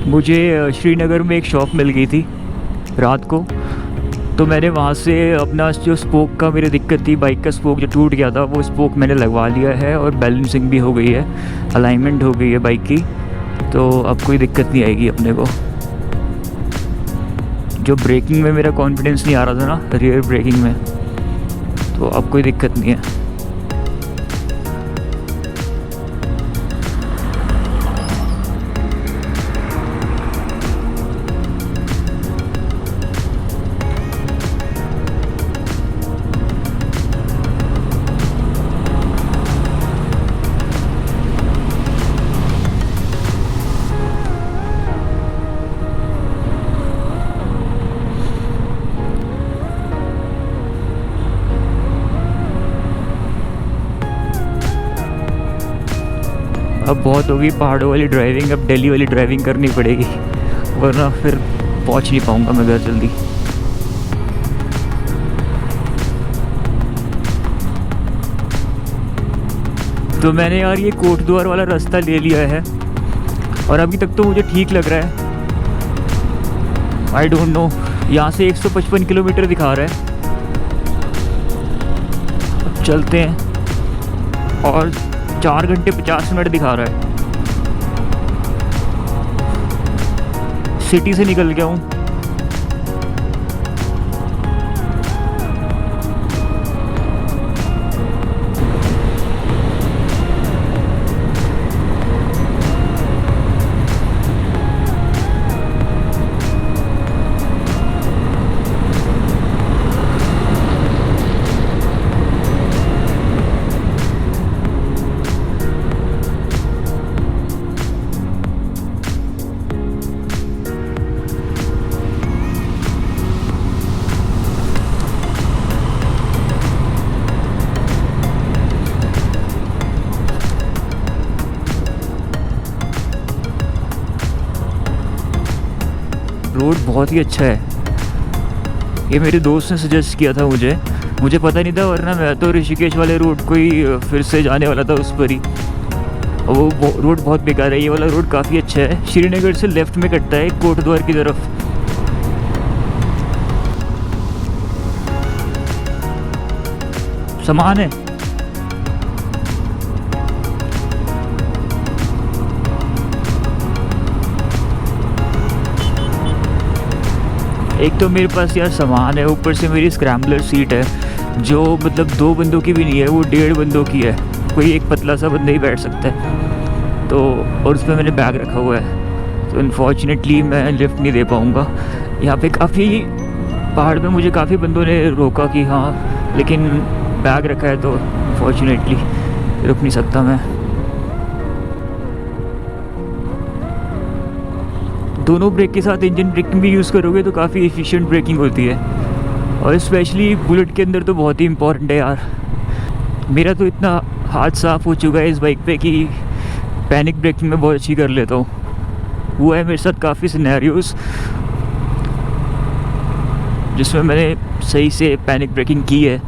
मुझे श्रीनगर में एक शॉप मिल गई थी रात को, तो मैंने वहाँ से अपना जो स्पोक का मेरी दिक्कत थी, बाइक का स्पोक जो टूट गया था, वो स्पोक मैंने लगवा लिया है और बैलेंसिंग भी हो गई है, अलाइनमेंट हो गई है बाइक की, तो अब कोई दिक्कत नहीं आएगी अपने को। जो ब्रेकिंग में मेरा कॉन्फिडेंस नहीं आ रहा था ना, रियर ब्रेकिंग में, तो अब कोई दिक्कत नहीं है। अब बहुत होगी पहाड़ों वाली ड्राइविंग, अब दिल्ली वाली ड्राइविंग करनी पड़ेगी, वरना फिर पहुंच नहीं पाऊंगा मैं घर जल्दी। तो मैंने यार ये कोटद्वार वाला रास्ता ले लिया है और अभी तक तो मुझे ठीक लग रहा है। आई डोंट नो, यहाँ से 155 किलोमीटर दिखा रहा है। अब चलते हैं, और 4 घंटे 50 मिनट दिखा रहा है। सिटी से निकल गया हूँ। रोड बहुत ही अच्छा है, ये मेरे दोस्त ने सजेस्ट किया था मुझे पता नहीं था, वरना मैं तो ऋषिकेश वाले रोड को ही फिर से जाने वाला था उस पर ही। वो रोड बहुत बेकार है, ये वाला रोड काफ़ी अच्छा है। श्रीनगर से लेफ़्ट में कटता है कोटद्वार की तरफ। सामान है, एक तो मेरे पास यार सामान है, ऊपर से मेरी स्क्रैम्बलर सीट है जो मतलब 2 बंदों की भी नहीं है, वो 1.5 बंदों की है। कोई एक पतला सा बंदा ही बैठ सकता है, तो और उस पर मैंने बैग रखा हुआ है, तो अनफॉर्चुनेटली मैं लिफ्ट नहीं दे पाऊँगा। यहाँ पे काफ़ी पहाड़ पे मुझे काफ़ी बंदों ने रोका कि हाँ, लेकिन बैग रखा है तो अनफॉर्चुनेटली रुक नहीं सकता मैं। दोनों ब्रेक के साथ इंजन ब्रेकिंग भी यूज़ करोगे तो काफ़ी एफिशिएंट ब्रेकिंग होती है, और स्पेशली बुलेट के अंदर तो बहुत ही इम्पॉर्टेंट है यार। मेरा तो इतना हाथ साफ़ हो चुका है इस बाइक पे कि पैनिक ब्रेकिंग में बहुत अच्छी कर लेता हूँ। हुआ है मेरे साथ काफ़ी सिनेरियोज़ जिसमें मैंने सही से पैनिक ब्रेकिंग की है।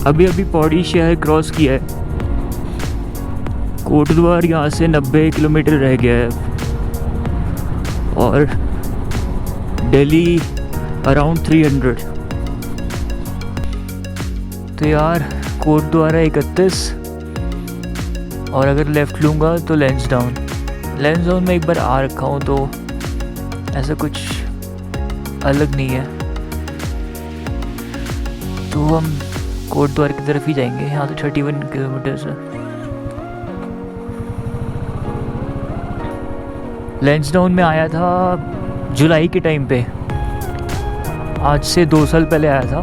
अभी पौड़ी शहर क्रॉस किया है। कोटद्वार यहाँ से 90 किलोमीटर रह गया है और दिल्ली अराउंड 300। तो यार कोटद्वार 31, और अगर लेफ़्ट लूँगा तो लैंसडाउन में एक बार आ रखा हूँ, तो ऐसा कुछ अलग नहीं है। तो हम कोटद्वार की तरफ ही जाएंगे। यहाँ तो 31 किलोमीटर है। लैंसडाउन में आया था जुलाई के टाइम पे, आज से 2 साल पहले आया था,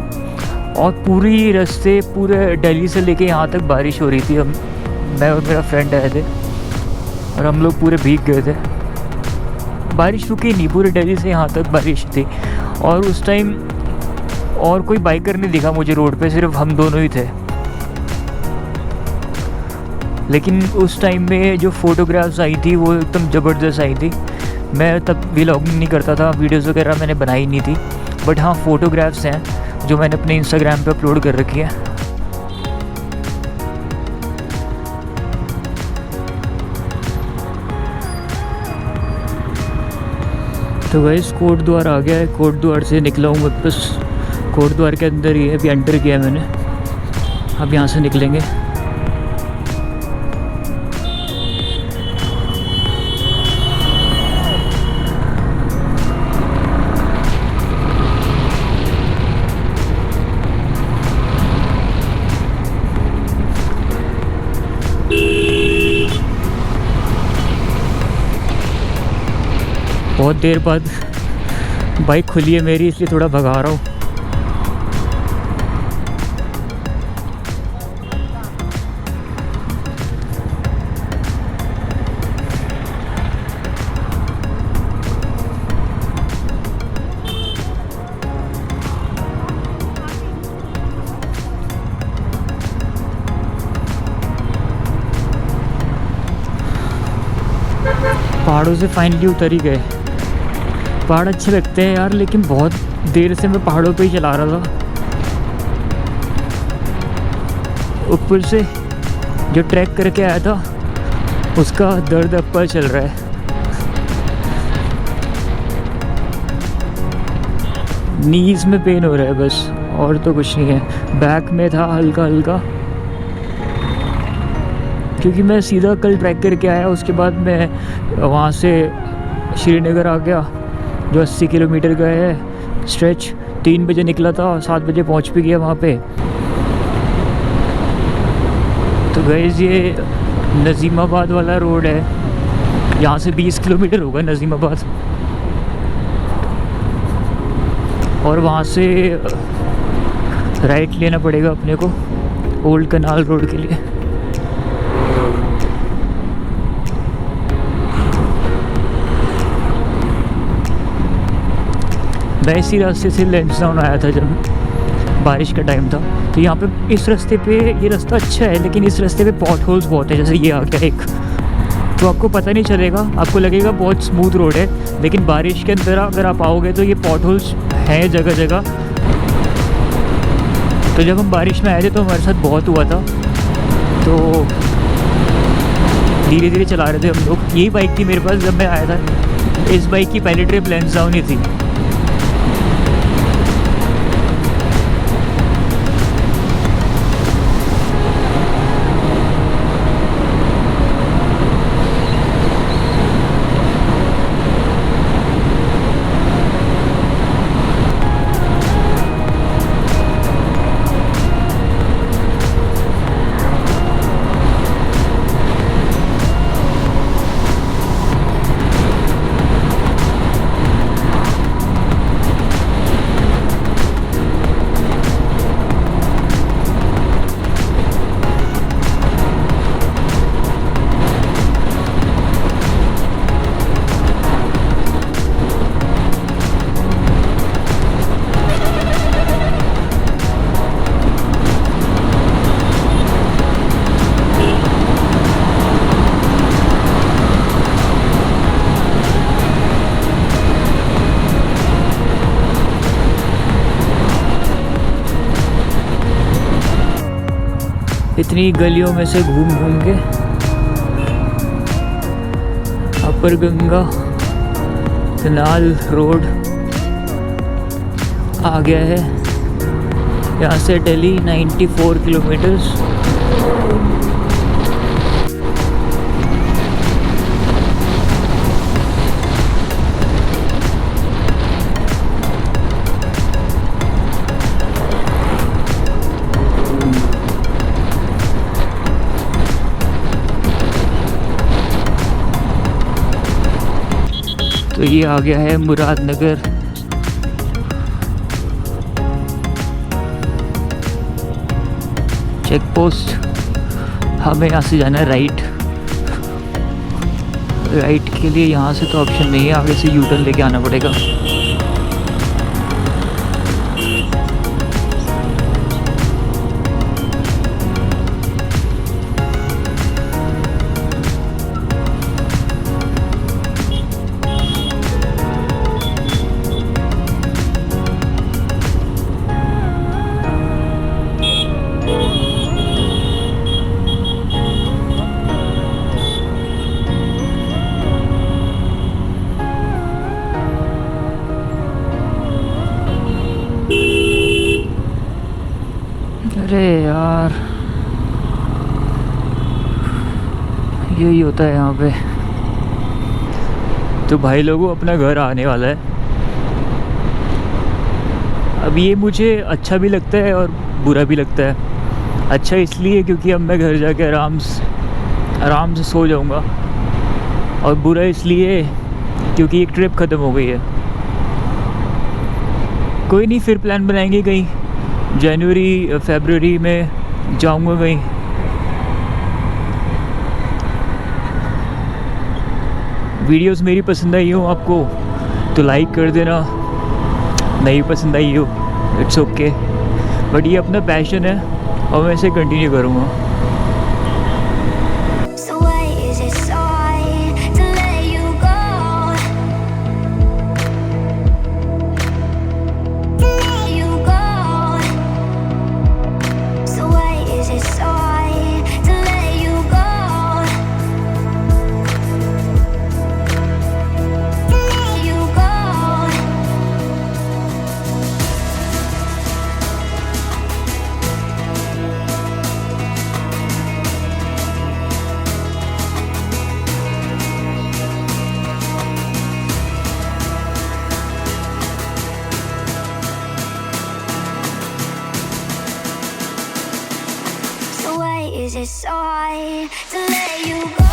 और पूरी रास्ते पूरे दिल्ली से लेके यहाँ तक बारिश हो रही थी। मैं और मेरा फ्रेंड आए थे और हम लोग पूरे भीग गए थे। बारिश रुकी नहीं, पूरे दिल्ली से यहाँ तक बारिश थी। और उस टाइम और कोई बाइकर नहीं दिखा मुझे रोड पे, सिर्फ हम दोनों ही थे। लेकिन उस टाइम में जो फ़ोटोग्राफ्स आई थी वो एकदम ज़बरदस्त आई थी। मैं तब व्लॉगिंग नहीं करता था, वीडियोज़ वगैरह मैंने बनाई नहीं थी, बट हाँ फ़ोटोग्राफ्स हैं जो मैंने अपने इंस्टाग्राम पे अपलोड कर रखी है। तो गाइस कोट द्वार आ गया है, कोट द्वार से निकला हूँ वापस, कोट द्वार के अंदर ही है, अभी एंटर किया है मैंने, अब यहाँ से निकलेंगे। बहुत देर बाद बाइक खुली है मेरी, इसलिए थोड़ा भगा रहा हूँ। पहाड़ों से फाइनली उतर ही गए। पहाड़ अच्छे लगते हैं यार, लेकिन बहुत देर से मैं पहाड़ों पे ही चला रहा था। ऊपर से जो ट्रैक करके आया था उसका दर्द अब पर चल रहा है। नीज में पेन हो रहा है बस, और तो कुछ नहीं है। बैक में था हल्का हल्का, क्योंकि मैं सीधा कल ट्रैक करके आया, उसके बाद मैं वहाँ से श्रीनगर आ गया जो 80 किलोमीटर का है स्ट्रेच। 3 बजे निकला था, 7 बजे पहुँच भी गया वहाँ पे। तो गाइस ये नज़ीमाबाद वाला रोड है, यहाँ से 20 किलोमीटर होगा नज़ीमाबाद, और वहाँ से राइट लेना पड़ेगा अपने को ओल्ड कनाल रोड के लिए। मैं इसी रास्ते से लैंसडाउन आया था जब बारिश का टाइम था। तो यहाँ पे इस रास्ते पे, ये रास्ता अच्छा है लेकिन इस रास्ते पे पॉट होल्स बहुत है। जैसे ये आ गया एक, तो आपको पता नहीं चलेगा, आपको लगेगा बहुत स्मूथ रोड है, लेकिन बारिश के अंदर अगर आप आओगे तो ये पॉट होल्स हैं जगह जगह। तो जब हम बारिश में आए थे तो हमारे साथ बहुत हुआ था, तो धीरे धीरे चला रहे थे हम लोग। यही बाइक थी मेरे पास जब मैं आया था। इस बाइक की पहली ट्रिप लैंसडाउन ही थी। इतनी गलियों में से घूम घूम के अपर गंगा कनाल रोड आ गया है। यहाँ से दिल्ली 94 किलोमीटर्स। तो ये आ गया है मुरादनगर। Check post. हमें यहाँ से जाना है राइट। राइट के लिए यहाँ से तो ऑप्शन नहीं है, आगे से यू टर्न लेके आना पड़ेगा। यही होता है यहाँ पे। तो भाई लोगों अपना घर आने वाला है। अब ये मुझे अच्छा भी लगता है और बुरा भी लगता है। अच्छा इसलिए क्योंकि अब मैं घर जाके आराम से सो जाऊँगा, और बुरा इसलिए क्योंकि एक ट्रिप ख़त्म हो गई है। कोई नहीं, फिर प्लान बनाएंगे कहीं जनवरी फरवरी में जाऊँगा कहीं। वीडियोस मेरी पसंद आई हो आपको तो लाइक कर देना, नहीं पसंद आई हो इट्स ओके, बट ये अपना पैशन है और मैं इसे कंटिन्यू करूँगा। Is it sorry to let you go?